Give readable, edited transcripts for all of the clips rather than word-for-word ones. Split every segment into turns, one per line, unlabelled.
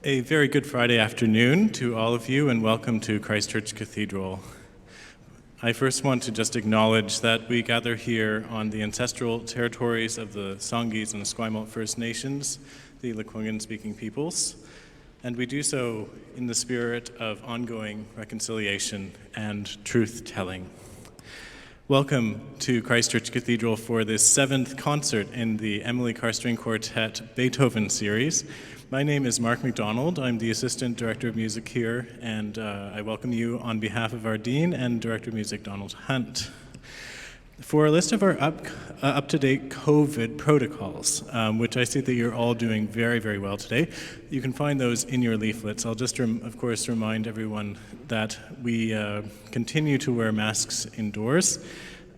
A very good Friday afternoon to all of you, and welcome to Christchurch Cathedral. I first want to just acknowledge that we gather here on the ancestral territories of the Songhees and Esquimalt First Nations, the Lekwungen-speaking peoples, and we do so in the spirit of ongoing reconciliation and truth-telling. Welcome to Christchurch Cathedral for this 7th concert in the Emily Carr String Quartet Beethoven series. My name is Mark McDonald. I'm the Assistant Director of Music here, and I welcome you on behalf of our Dean and Director of Music, Donald Hunt. For a list of our up-to-date COVID protocols, which I see that you're all doing very, very well today, you can find those in your leaflets. I'll just, of course, remind everyone that we continue to wear masks indoors,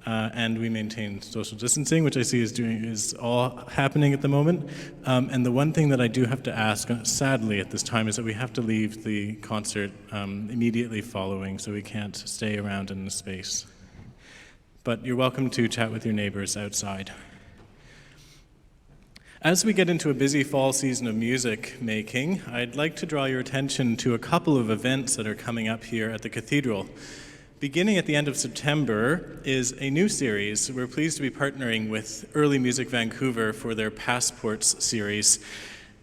and we maintain social distancing, which I see is all happening at the moment. And the one thing that I do have to ask, sadly at this time, is that we have to leave the concert immediately following, so we can't stay around in the space. But you're welcome to chat with your neighbors outside. As we get into a busy fall season of music making, I'd like to draw your attention to a couple of events that are coming up here at the Cathedral. Beginning at the end of September is a new series. We're pleased to be partnering with Early Music Vancouver for their Passports series.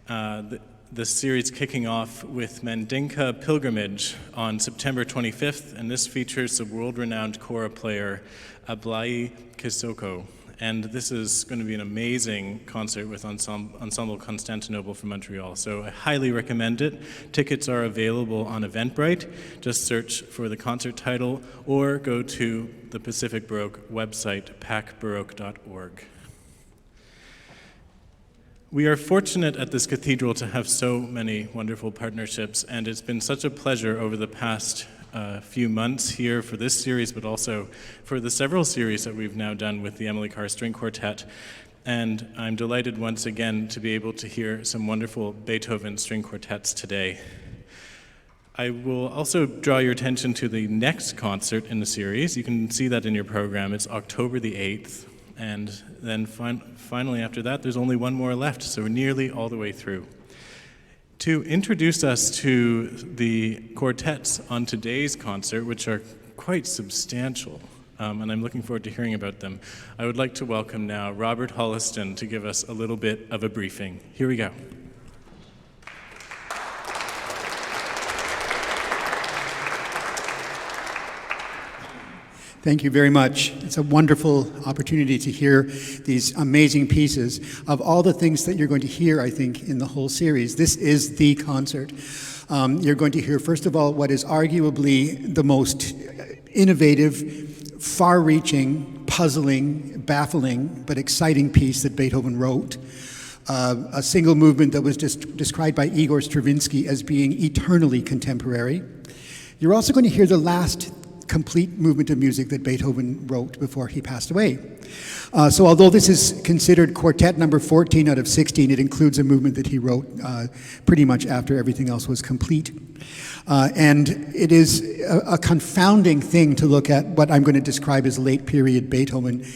The series kicking off with Mandinka Pilgrimage on September 25th, and this features the world-renowned kora player Ablai Kisoko. And this is going to be an amazing concert with Ensemble Constantinople from Montreal. So I highly recommend it. Tickets are available on Eventbrite. Just search for the concert title or go to the Pacific Baroque website, pacbaroque.org. We are fortunate at this cathedral to have so many wonderful partnerships, and it's been such a pleasure over the past few months here for this series, but also for the several series that we've now done with the Emily Carr String Quartet. And I'm delighted once again to be able to hear some wonderful Beethoven string quartets today. I will also draw your attention to the next concert in the series. You can see that in your program. It's October the 8th. And then finally after that, there's only one more left, so we're nearly all the way through. To introduce us to the quartets on today's concert, which are quite substantial, and I'm looking forward to hearing about them, I would like to welcome now Robert Holliston to give us a little bit of a briefing. Here we go.
Thank you very much. It's a wonderful opportunity to hear these amazing pieces. Of all the things that you're going to hear, I think, in the whole series, this is the concert. You're going to hear, first of all, what is arguably the most innovative, far-reaching, puzzling, baffling, but exciting piece that Beethoven wrote. A single movement that was just described by Igor Stravinsky as being eternally contemporary. You're also going to hear the last complete movement of music that Beethoven wrote before he passed away. So although this is considered quartet number 14 out of 16, it includes a movement that he wrote pretty much after everything else was complete. And it is a confounding thing to look at what I'm going to describe as late period Beethoven.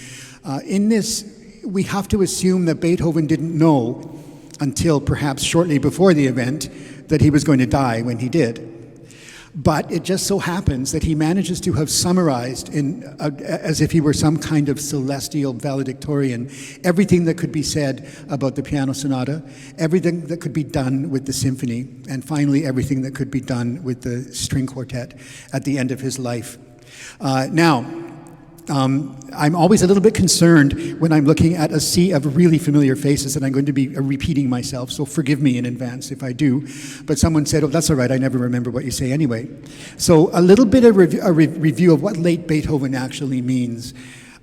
In this, we have to assume that Beethoven didn't know until perhaps shortly before the event that he was going to die when he did. But it just so happens that he manages to have summarized, as if he were some kind of celestial valedictorian, everything that could be said about the piano sonata, everything that could be done with the symphony, and finally everything that could be done with the string quartet at the end of his life. I'm always a little bit concerned when I'm looking at a sea of really familiar faces, and I'm going to be repeating myself, so forgive me in advance if I do. But someone said, oh, that's all right, I never remember what you say anyway. So a little bit of a review of what late Beethoven actually means.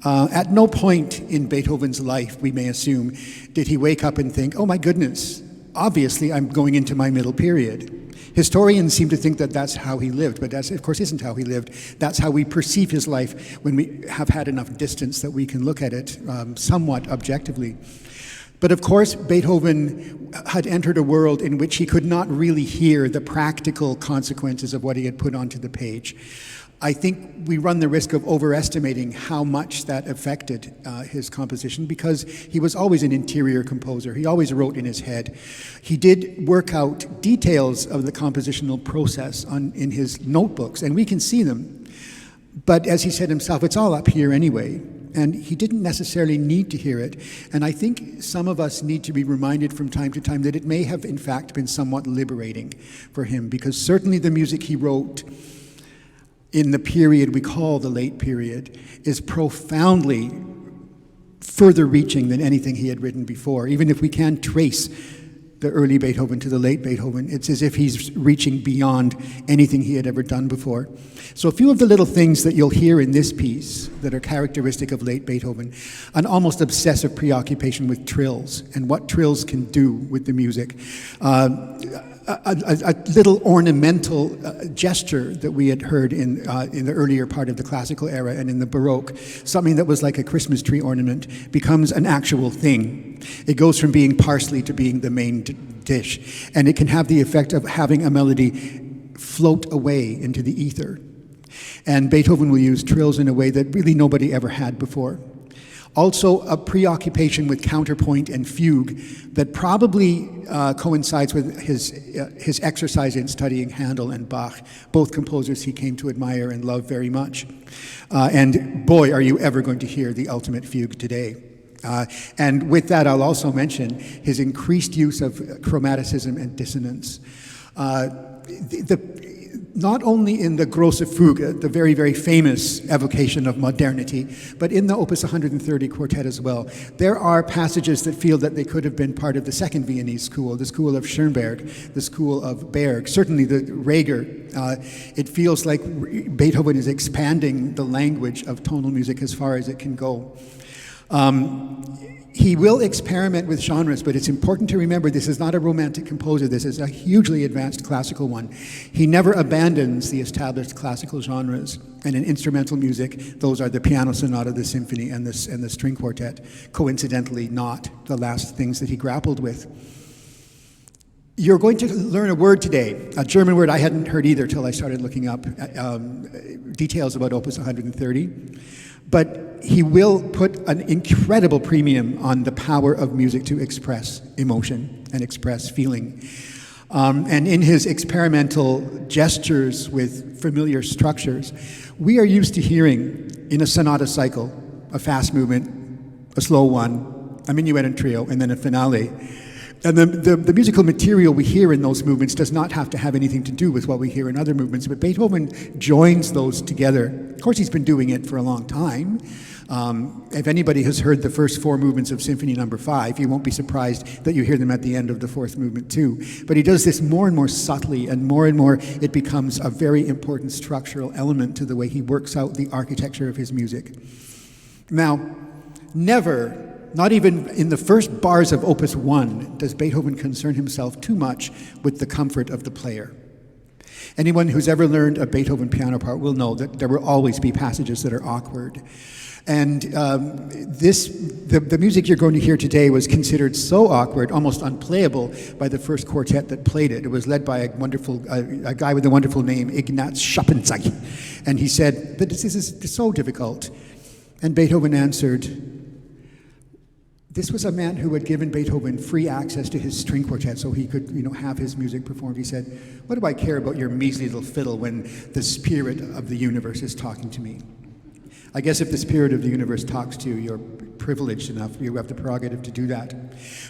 At no point in Beethoven's life, we may assume, did he wake up and think, oh my goodness, obviously I'm going into my middle period. Historians seem to think that that's how he lived, but that, of course, isn't how he lived. That's how we perceive his life when we have had enough distance that we can look at it somewhat objectively. But of course, Beethoven had entered a world in which he could not really hear the practical consequences of what he had put onto the page. I think we run the risk of overestimating how much that affected his composition, because he was always an interior composer. He always wrote in his head. He did work out details of the compositional process in his notebooks, and we can see them. But as he said himself, it's all up here anyway. And he didn't necessarily need to hear it. And I think some of us need to be reminded from time to time that it may have, in fact, been somewhat liberating for him, because certainly the music he wrote in the period we call the late period is profoundly further reaching than anything he had written before. Even if we can trace the early Beethoven to the late Beethoven, it's as if he's reaching beyond anything he had ever done before. So a few of the little things that you'll hear in this piece that are characteristic of late Beethoven: an almost obsessive preoccupation with trills and what trills can do with the music. A little ornamental gesture that we had heard in the earlier part of the classical era and in the Baroque. Something that was like a Christmas tree ornament becomes an actual thing. It goes from being parsley to being the main dish, and it can have the effect of having a melody float away into the ether. And Beethoven will use trills in a way that really nobody ever had before. Also, a preoccupation with counterpoint and fugue that probably coincides with his exercise in studying Handel and Bach, both composers he came to admire and love very much. And boy, are you ever going to hear the ultimate fugue today. And with that, I'll also mention his increased use of chromaticism and dissonance. Not only in the Große Fuge, the very, very famous evocation of modernity, but in the Opus 130 quartet as well. There are passages that feel that they could have been part of the second Viennese school, the school of Schoenberg, the school of Berg, certainly the Reger. It feels like Beethoven is expanding the language of tonal music as far as it can go. He will experiment with genres, but it's important to remember this is not a romantic composer. This is a hugely advanced classical one. He never abandons the established classical genres. And in instrumental music, those are the piano sonata, the symphony, and the string quartet. Coincidentally, not the last things that he grappled with. You're going to learn a word today, a German word I hadn't heard either till I started looking up details about Opus 130. But he will put an incredible premium on the power of music to express emotion and express feeling. And in his experimental gestures with familiar structures, we are used to hearing in a sonata cycle a fast movement, a slow one, a minuet and trio, and then a finale. And the musical material we hear in those movements does not have to have anything to do with what we hear in other movements, but Beethoven joins those together. Of course, he's been doing it for a long time. If anybody has heard the first four movements of Symphony No. 5, you won't be surprised that you hear them at the end of the fourth movement too. But he does this more and more subtly, and more it becomes a very important structural element to the way he works out the architecture of his music. Now, never, not even in the first bars of Opus 1, does Beethoven concern himself too much with the comfort of the player. Anyone who's ever learned a Beethoven piano part will know that there will always be passages that are awkward. And the music you're going to hear today was considered so awkward, almost unplayable, by the first quartet that played it. It was led by a guy with a wonderful name, Ignaz Schappenzeig. And he said, "But this is so difficult." And Beethoven answered, this was a man who had given Beethoven free access to his string quartet so he could, have his music performed. He said, "What do I care about your measly little fiddle when the spirit of the universe is talking to me?" I guess if the spirit of the universe talks to you, you're privileged enough, you have the prerogative to do that.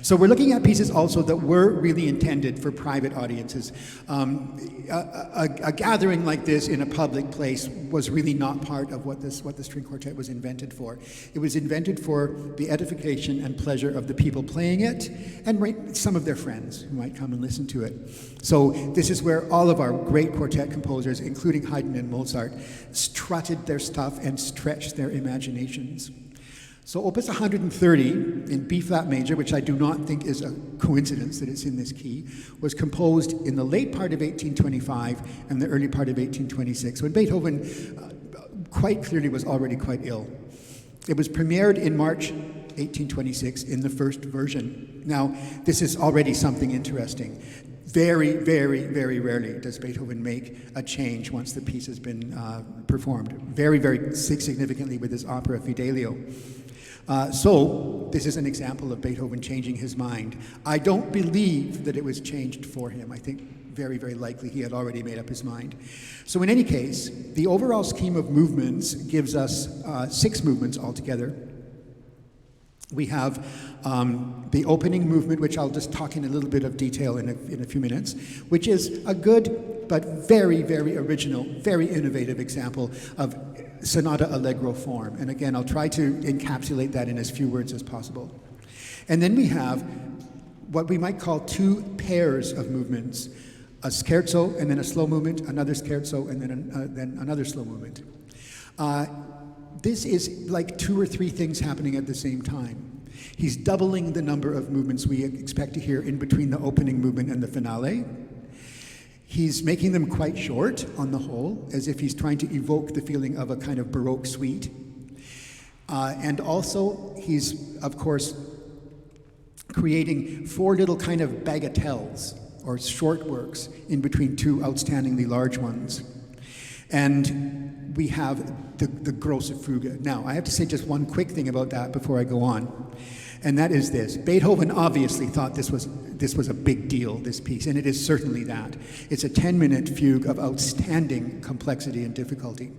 So we're looking at pieces also that were really intended for private audiences. A gathering like this in a public place was really not part of what the string quartet was invented for. It was invented for the edification and pleasure of the people playing it, and some of their friends who might come and listen to it. So this is where all of our great quartet composers, including Haydn and Mozart, strutted their stuff and stretched their imaginations. So Opus 130 in B-flat major, which I do not think is a coincidence that it's in this key, was composed in the late part of 1825 and the early part of 1826, when Beethoven quite clearly was already quite ill. It was premiered in March 1826 in the first version. Now, this is already something interesting. Very, very, very rarely does Beethoven make a change once the piece has been performed. Very, very significantly with his opera Fidelio. So this is an example of Beethoven changing his mind. I don't believe that it was changed for him. I think very, very likely he had already made up his mind. So in any case, the overall scheme of movements gives us 6 movements altogether. We have the opening movement, which I'll just talk in a little bit of detail in a few minutes, which is a good but very, very original, very innovative example of sonata allegro form. And again, I'll try to encapsulate that in as few words as possible. And then we have what we might call 2 pairs of movements, a scherzo and then a slow movement, another scherzo and then another slow movement. This is like 2 or 3 things happening at the same time. He's doubling the number of movements we expect to hear in between the opening movement and the finale. He's making them quite short on the whole, as if he's trying to evoke the feeling of a kind of Baroque suite. And also, he's, of course, creating 4 little kind of bagatelles, or short works, in between 2 outstandingly large ones. And we have the Große Fuge. Now, I have to say just one quick thing about that before I go on, and that is this. Beethoven obviously thought this was a big deal, this piece, and it is certainly that. It's a 10-minute fugue of outstanding complexity and difficulty.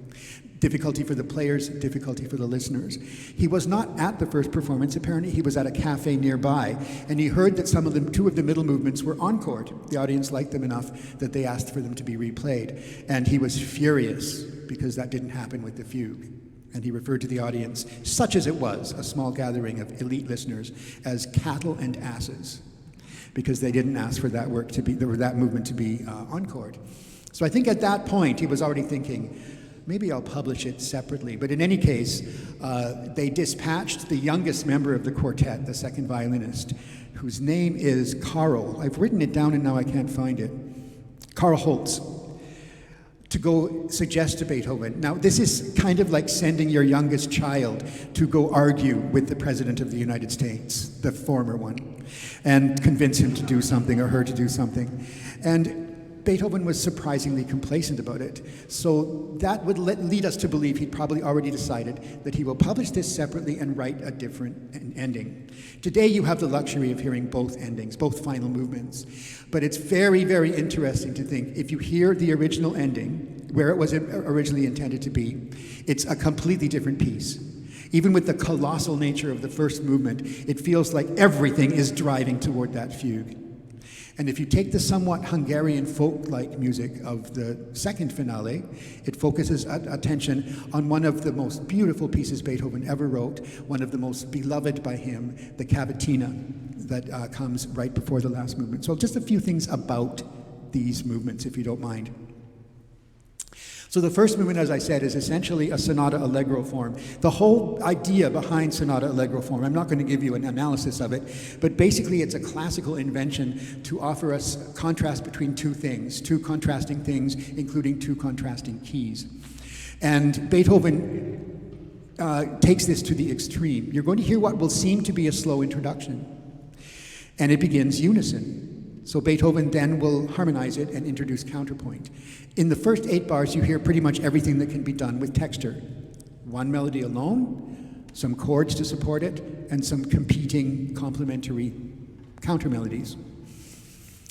Difficulty for the players, difficulty for the listeners. He was not at the first performance, apparently. He was at a cafe nearby, and he heard that 2 of the middle movements were encored. The audience liked them enough that they asked for them to be replayed. And he was furious because that didn't happen with the fugue. And he referred to the audience, such as it was, a small gathering of elite listeners, as cattle and asses, because they didn't ask for that work to be, or that movement to be encored. So I think at that point he was already thinking, maybe I'll publish it separately. But in any case, they dispatched the youngest member of the quartet, the second violinist, whose name is Karl. I've written it down and now I can't find it. Karl Holz, to go suggest to Beethoven. Now, this is kind of like sending your youngest child to go argue with the President of the United States, the former one, and convince him to do something or her to do something. And Beethoven was surprisingly complacent about it. So that would lead us to believe he'd probably already decided that he will publish this separately and write a different ending. Today you have the luxury of hearing both endings, both final movements. But it's very, very interesting to think, if you hear the original ending, where it was originally intended to be, it's a completely different piece. Even with the colossal nature of the first movement, it feels like everything is driving toward that fugue. And if you take the somewhat Hungarian folk-like music of the second finale, it focuses attention on one of the most beautiful pieces Beethoven ever wrote, one of the most beloved by him, the Cavatina, that comes right before the last movement. So just a few things about these movements, if you don't mind. So the first movement, as I said, is essentially a sonata allegro form. The whole idea behind sonata allegro form, I'm not going to give you an analysis of it, but basically it's a classical invention to offer us contrast between 2 things, 2 contrasting things, including 2 contrasting keys. And Beethoven takes this to the extreme. You're going to hear what will seem to be a slow introduction, and it begins unison. So Beethoven then will harmonize it and introduce counterpoint. In the first 8 bars, you hear pretty much everything that can be done with texture. 1 melody alone, some chords to support it, and some competing complementary counter melodies.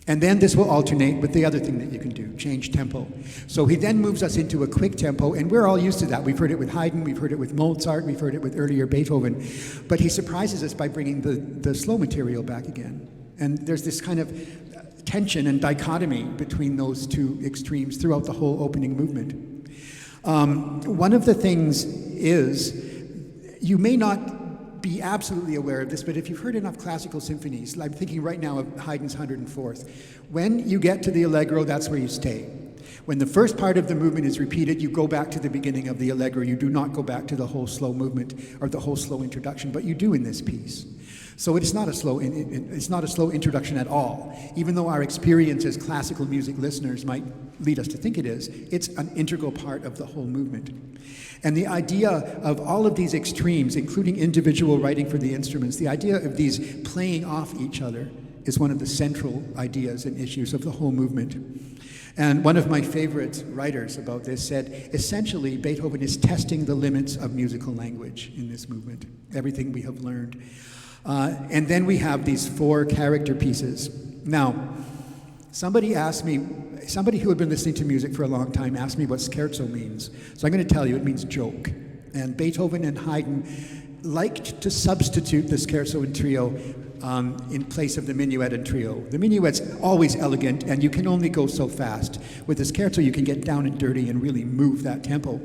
And then this will alternate with the other thing that you can do, change tempo. So he then moves us into a quick tempo, and we're all used to that. We've heard it with Haydn, we've heard it with Mozart, we've heard it with earlier Beethoven. But he surprises us by bringing the slow material back again. And there's this kind of tension and dichotomy between those 2 extremes throughout the whole opening movement. One of the things is, you may not be absolutely aware of this, but if you've heard enough classical symphonies, I'm thinking right now of Haydn's 104th, when you get to the Allegro, that's where you stay. When the first part of the movement is repeated, you go back to the beginning of the Allegro. You do not go back to the whole slow movement or the whole slow introduction, but you do in this piece. So it's not a slow introduction at all. Even though our experience as classical music listeners might lead us to think it is, it's an integral part of the whole movement. And the idea of all of these extremes, including individual writing for the instruments, the idea of these playing off each other is one of the central ideas and issues of the whole movement. And one of my favorite writers about this said, essentially, Beethoven is testing the limits of musical language in this movement, everything we have learned. And then we have these 4 character pieces. Now, somebody who had been listening to music for a long time asked me what scherzo means. So I'm going to tell you, it means joke. And Beethoven and Haydn liked to substitute the scherzo and trio in place of the minuet and trio. The minuet's always elegant, and you can only go so fast. With the scherzo, you can get down and dirty and really move that tempo.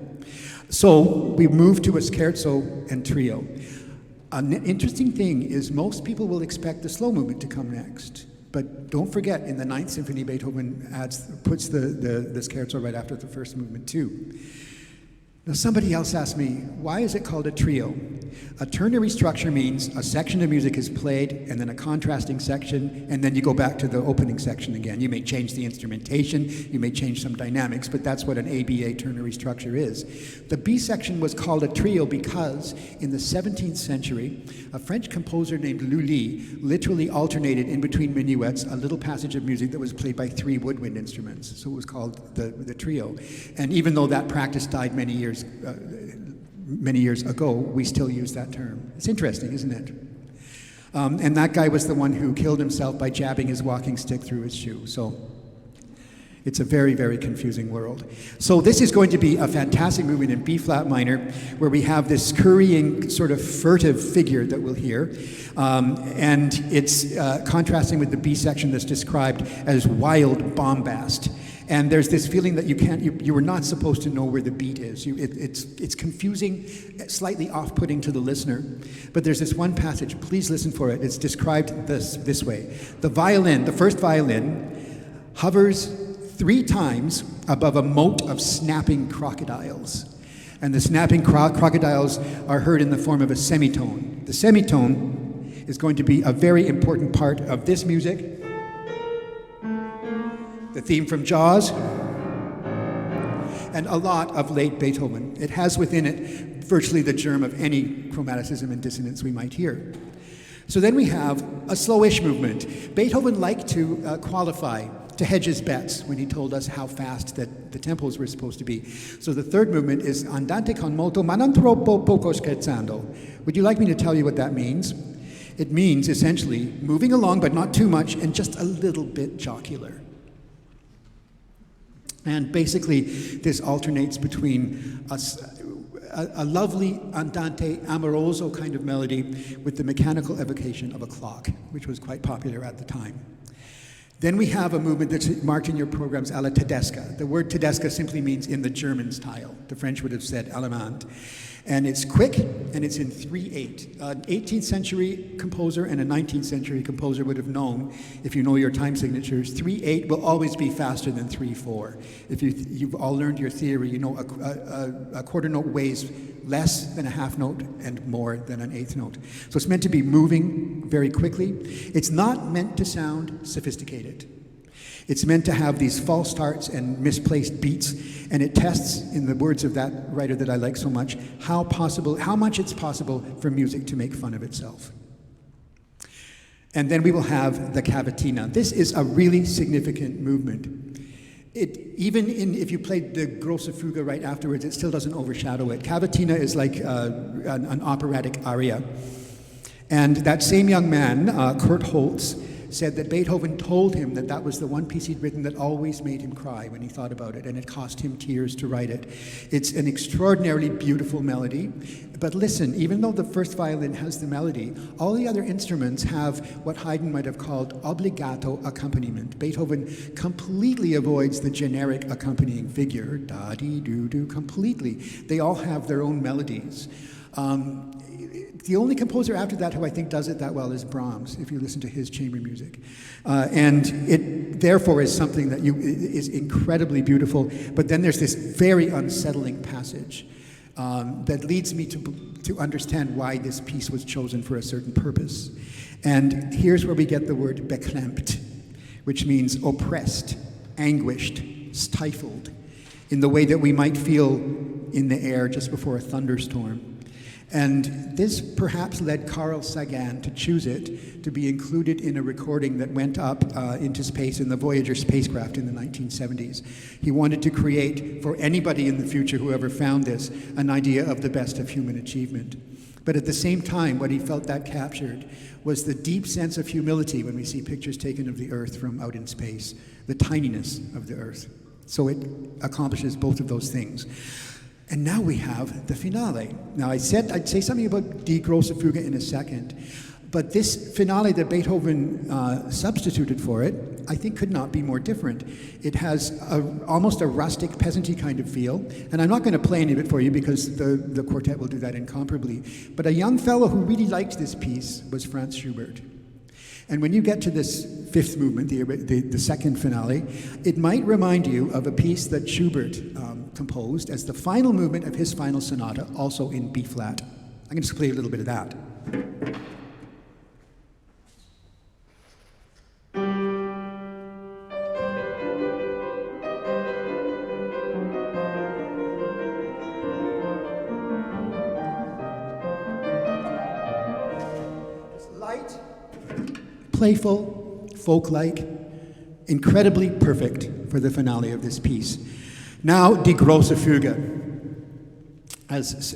So we moved to a scherzo and trio. An interesting thing is most people will expect the slow movement to come next. But don't forget, in the Ninth Symphony, Beethoven puts the scherzo right after the first movement, too. Now, somebody else asked me, why is it called a trio? A ternary structure means a section of music is played, and then a contrasting section, and then you go back to the opening section again. You may change the instrumentation, you may change some dynamics, but that's what an ABA ternary structure is. The B section was called a trio because in the 17th century, a French composer named Lully literally alternated in between minuets a little passage of music that was played by 3 woodwind instruments. So it was called the trio. And even though that practice died many years ago, we still use that term. It's interesting, isn't it? And that guy was the one who killed himself by jabbing his walking stick through his shoe. So it's a very, very confusing world. So this is going to be a fantastic movement in B-flat minor, where we have this scurrying, sort of furtive figure that we'll hear. And it's contrasting with the B section that's described as wild bombast. And there's this feeling that you were not supposed to know where the beat is. It's confusing, slightly off-putting to the listener. But there's this one passage, please listen for it. It's described this way. The first violin, hovers 3 times above a moat of snapping crocodiles. And the snapping crocodiles are heard in the form of a semitone. The semitone is going to be a very important part of this music. The theme from Jaws, and a lot of late Beethoven. It has within it virtually the germ of any chromaticism and dissonance we might hear. So then we have a slowish movement. Beethoven liked to qualify, to hedge his bets when he told us how fast that the tempos were supposed to be. So the third movement is Andante con molto, ma non troppo, poco scherzando. Would you like me to tell you what that means? It means essentially moving along, but not too much, and just a little bit jocular. And basically, this alternates between a lovely andante amoroso kind of melody with the mechanical evocation of a clock, which was quite popular at the time. Then we have a movement that's marked in your programs, Alla tedesca. The word tedesca simply means in the German style. The French would have said allemande. And it's quick, and it's in 3/8. An 18th century composer and a 19th century composer would have known, if you know your time signatures, 3/8 will always be faster than 3/4. If you've all learned your theory, you know a quarter note weighs less than a half note and more than an eighth note. So it's meant to be moving very quickly. It's not meant to sound sophisticated. It's meant to have these false starts and misplaced beats, and it tests, in the words of that writer that I like so much, how much it's possible for music to make fun of itself. And then we will have the Cavatina. This is a really significant movement. If you played the Große Fuge right afterwards, it still doesn't overshadow it. Cavatina is like an operatic aria. And that same young man, Kurt Holz, said that Beethoven told him that that was the one piece he'd written that always made him cry when he thought about it, and it cost him tears to write it. It's an extraordinarily beautiful melody, but listen, even though the first violin has the melody, all the other instruments have what Haydn might have called obbligato accompaniment. Beethoven completely avoids the generic accompanying figure, da-dee-doo-doo, completely. They all have their own melodies. The only composer after that who I think does it that well is Brahms, if you listen to his chamber music. And it, therefore, is something that is incredibly beautiful. But then there's this very unsettling passage that leads me to understand why this piece was chosen for a certain purpose. And here's where we get the word beklemmt, which means oppressed, anguished, stifled, in the way that we might feel in the air just before a thunderstorm. And this perhaps led Carl Sagan to choose it to be included in a recording that went up into space in the Voyager spacecraft in the 1970s. He wanted to create, for anybody in the future who ever found this, an idea of the best of human achievement. But at the same time, what he felt that captured was the deep sense of humility when we see pictures taken of the Earth from out in space, the tininess of the Earth. So it accomplishes both of those things. And now we have the finale. Now I said I'd say something about Die Große Fuge in a second, but this finale that Beethoven substituted for it, I think could not be more different. It has almost a rustic, peasanty kind of feel, and I'm not going to play any of it for you because the quartet will do that incomparably. But a young fellow who really liked this piece was Franz Schubert. And when you get to this fifth movement, the second finale, it might remind you of a piece that Schubert composed as the final movement of his final sonata, also in B flat. I'm going to just play a little bit of that. Playful, folk-like, incredibly perfect for the finale of this piece. Now, Die Große Fuge, as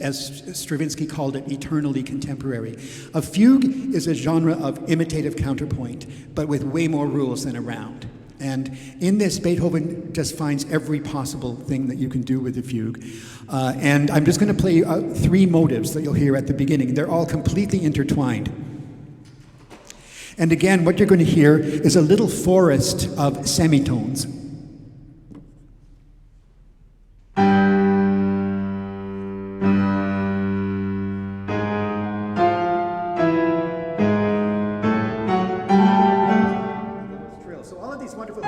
Stravinsky called it, eternally contemporary. A fugue is a genre of imitative counterpoint, but with way more rules than a round. And in this, Beethoven just finds every possible thing that you can do with a fugue. And I'm just going to play three motives that you'll hear at the beginning. They're all completely intertwined. And again, what you're going to hear is a little forest of semitones. So all of these wonderful...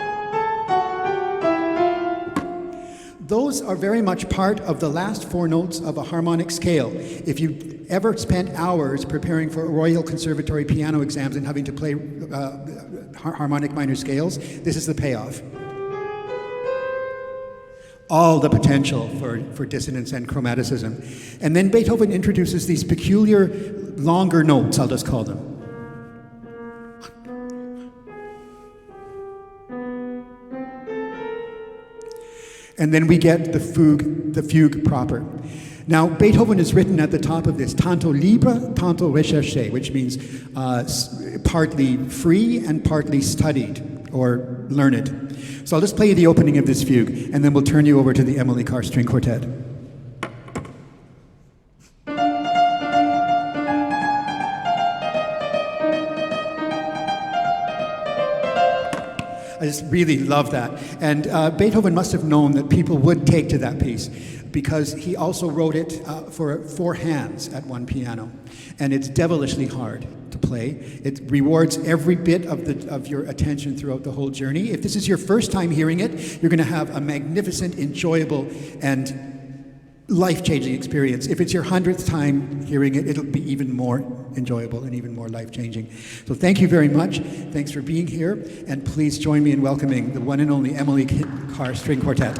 Those are very much part of the last four notes of a harmonic scale. If you ever spent hours preparing for Royal Conservatory piano exams and having to play harmonic minor scales, this is the payoff. All the potential for dissonance and chromaticism. And then Beethoven introduces these peculiar longer notes, I'll just call them. And then we get the fugue proper. Now, Beethoven is written at the top of this, tanto libre, tanto recherché, which means partly free and partly studied or learned. So I'll just play you the opening of this fugue, and then we'll turn you over to the Emily Carr String Quartet. I just really love that. And Beethoven must have known that people would take to that piece, because he also wrote it for four hands at one piano. And it's devilishly hard to play. It rewards every bit of your attention throughout the whole journey. If this is your first time hearing it, you're going to have a magnificent, enjoyable, and life-changing experience. If it's your 100th time hearing it, it'll be even more enjoyable and even more life-changing. So thank you very much. Thanks for being here. And please join me in welcoming the one and only Emily Carr String Quartet.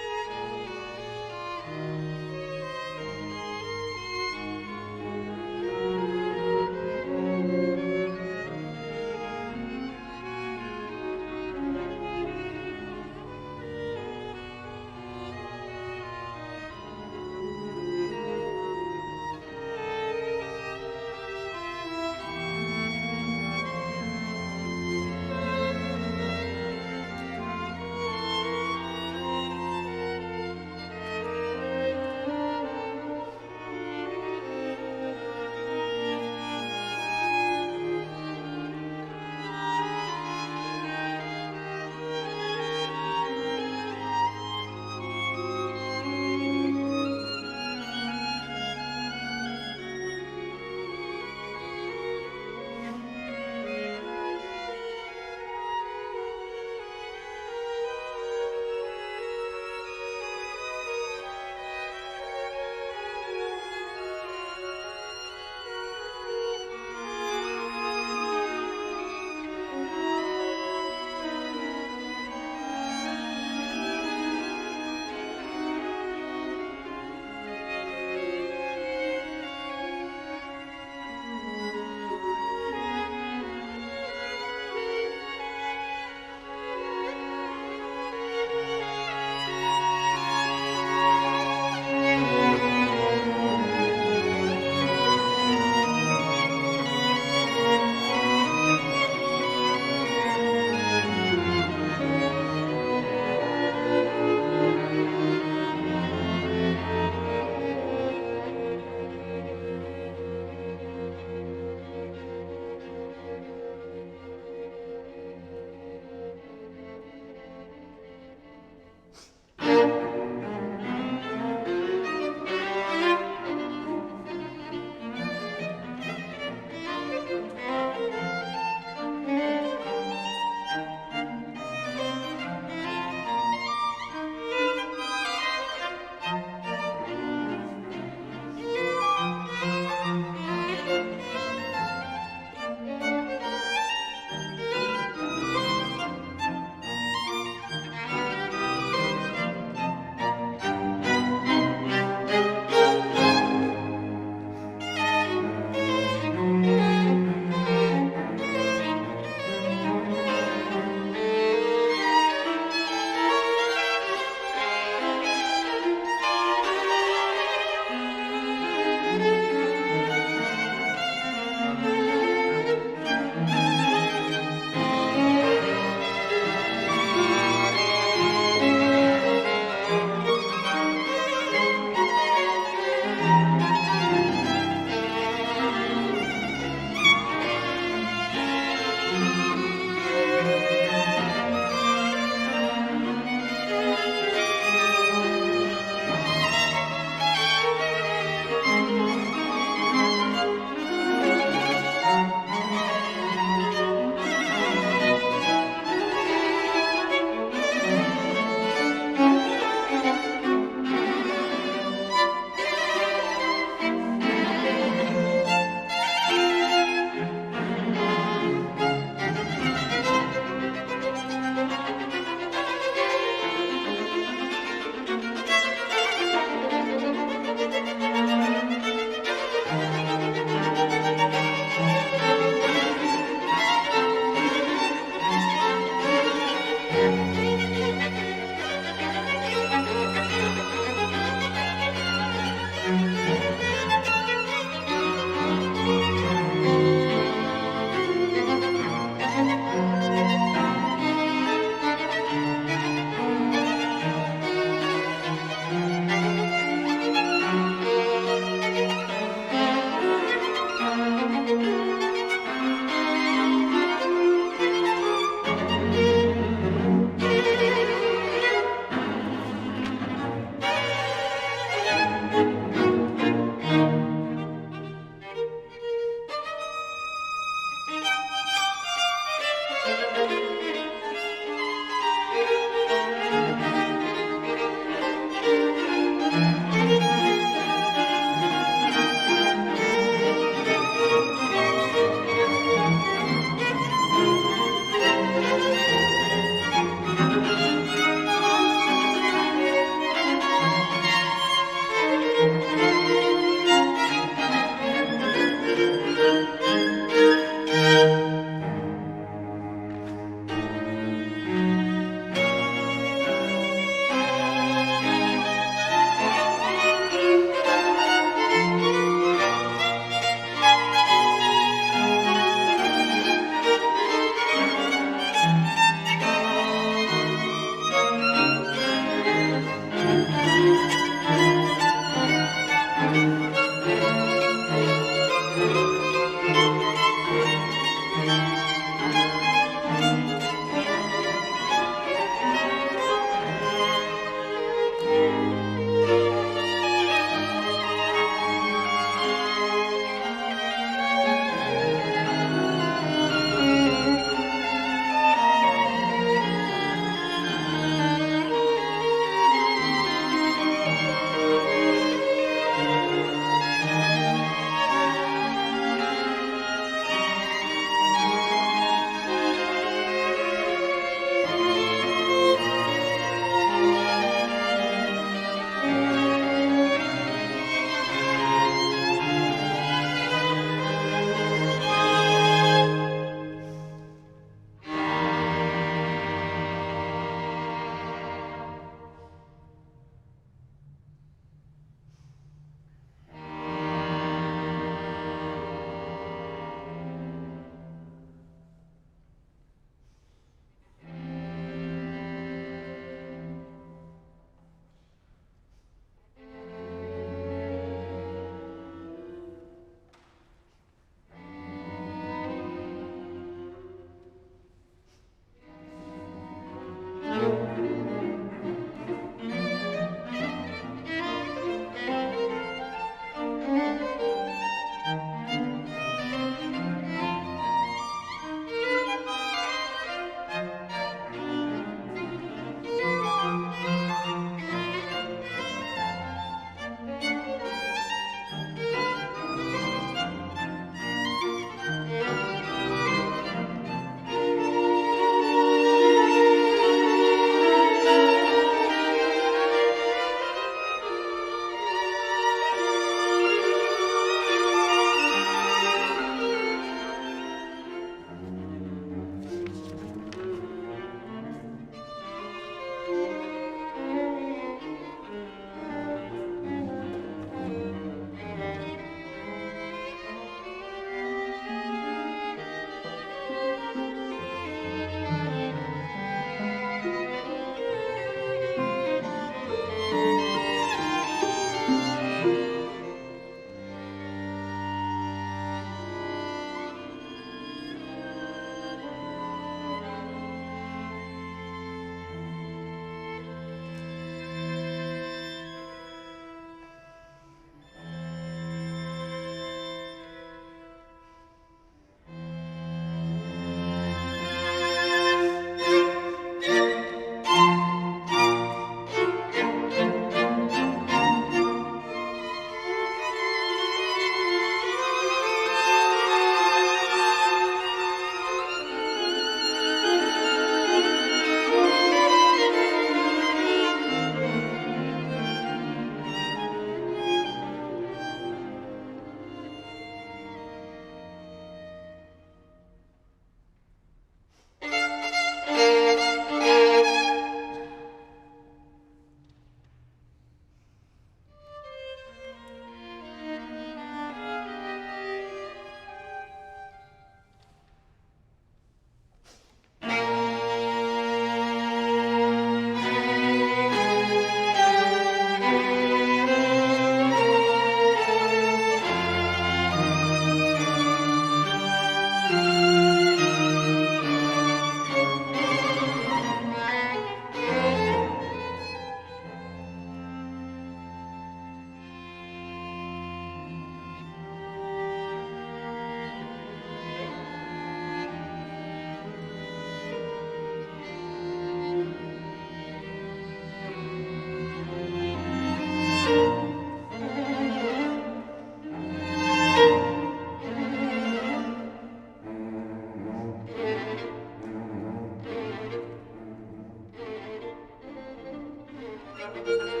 Thank you.